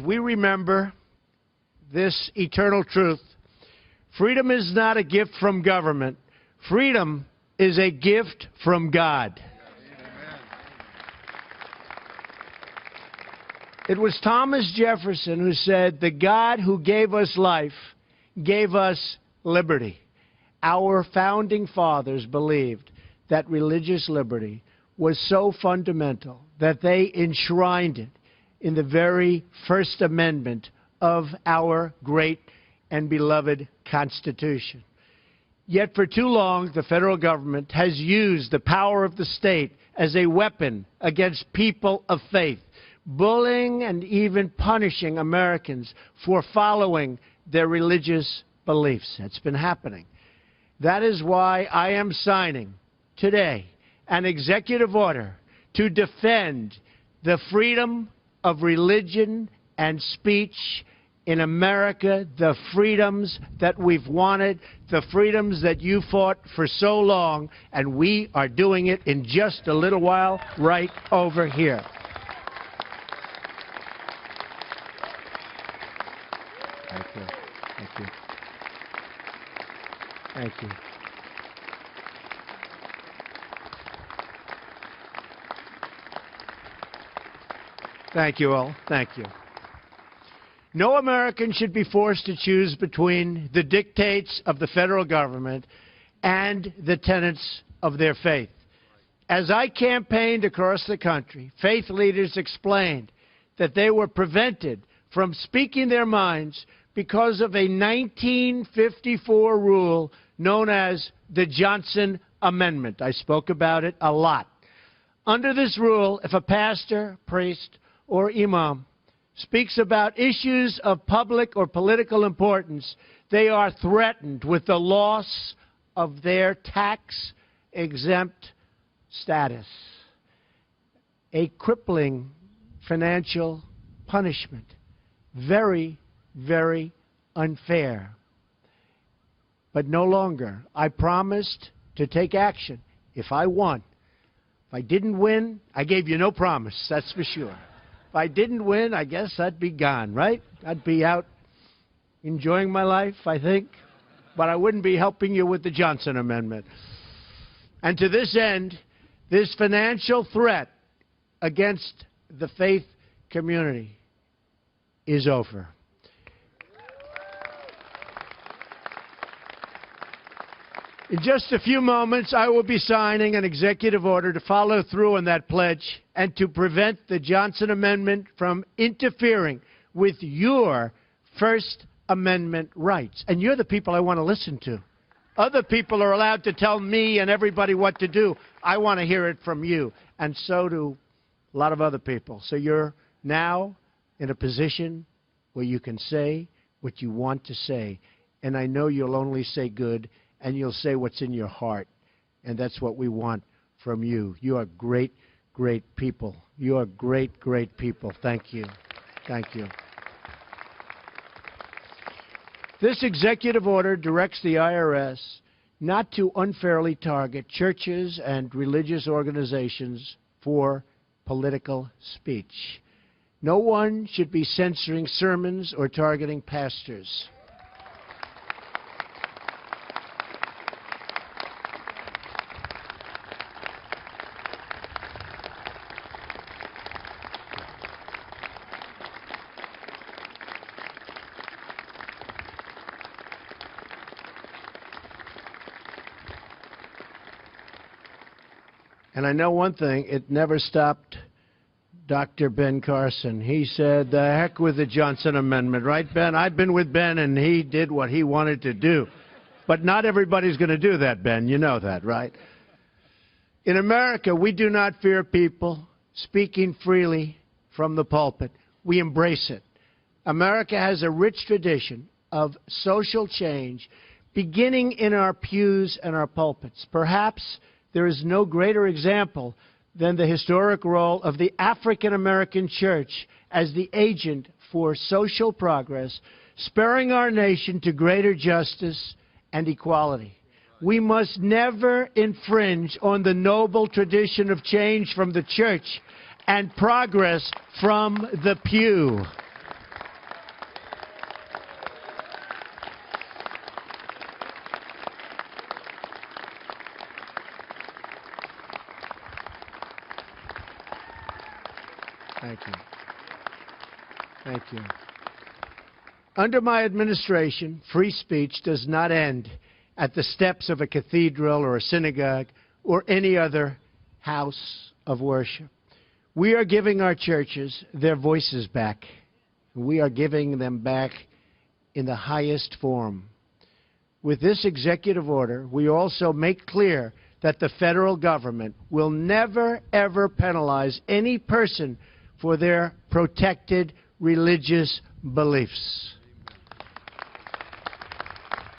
We remember this eternal truth. Freedom is not a gift from government. Freedom is a gift from God. It was Thomas Jefferson who said, "The God who gave us life gave us liberty." Our founding fathers believed that religious liberty was so fundamental that they enshrined it in the very First Amendment of our great and beloved Constitution. Yet for too long, the federal government has used the power of the state as a weapon against people of faith, bullying and even punishing Americans for following their religious beliefs. That's been happening. That is why I am signing today an executive order to defend the freedom of religion and speech in America, the freedoms that we've wanted, the freedoms that you fought for so long, and we are doing it in just a little while right over here. Thank you. Thank you. Thank you. Thank you all. Thank you. No American should be forced to choose between the dictates of the federal government and the tenets of their faith. As I campaigned across the country, faith leaders explained that they were prevented from speaking their minds because of a 1954 rule known as the Johnson Amendment. I spoke about it a lot. Under this rule, if a pastor, priest, or imam speaks about issues of public or political importance, they are threatened with the loss of their tax-exempt status, a crippling financial punishment. Very, very unfair. But no longer. I promised to take action if I won. If I didn't win, I gave you no promise, that's for sure. If I didn't win, I guess I'd be gone, right? I'd be out enjoying my life, I think. But I wouldn't be helping you with the Johnson Amendment. And to this end, this financial threat against the faith community is over. In just a few moments, I will be signing an executive order to follow through on that pledge and to prevent the Johnson Amendment from interfering with your First Amendment rights. And you're the people I want to listen to. Other people are allowed to tell me and everybody what to do. I want to hear it from you, and so do a lot of other people. So you're now in a position where you can say what you want to say. And I know you'll only say good, and you'll say what's in your heart. And that's what we want from you. You are great, great people. You are great, great people. Thank you. Thank you. This executive order directs the IRS not to unfairly target churches and religious organizations for political speech. No one should be censoring sermons or targeting pastors. And I know one thing, it never stopped Dr. Ben Carson. He said, the heck with the Johnson Amendment, right, Ben? I've been with Ben, and he did what he wanted to do. But not everybody's going to do that, Ben. You know that, right? In America, we do not fear people speaking freely from the pulpit. We embrace it. America has a rich tradition of social change beginning in our pews and our pulpits. Perhaps there is no greater example than the historic role of the African-American church as the agent for social progress, spurring our nation to greater justice and equality. We must never infringe on the noble tradition of change from the church and progress from the pew. Thank you. Thank you. Under my administration, free speech does not end at the steps of a cathedral or a synagogue or any other house of worship. We are giving our churches their voices back. We are giving them back in the highest form. With this executive order, we also make clear that the federal government will never, ever penalize any person for their protected religious beliefs.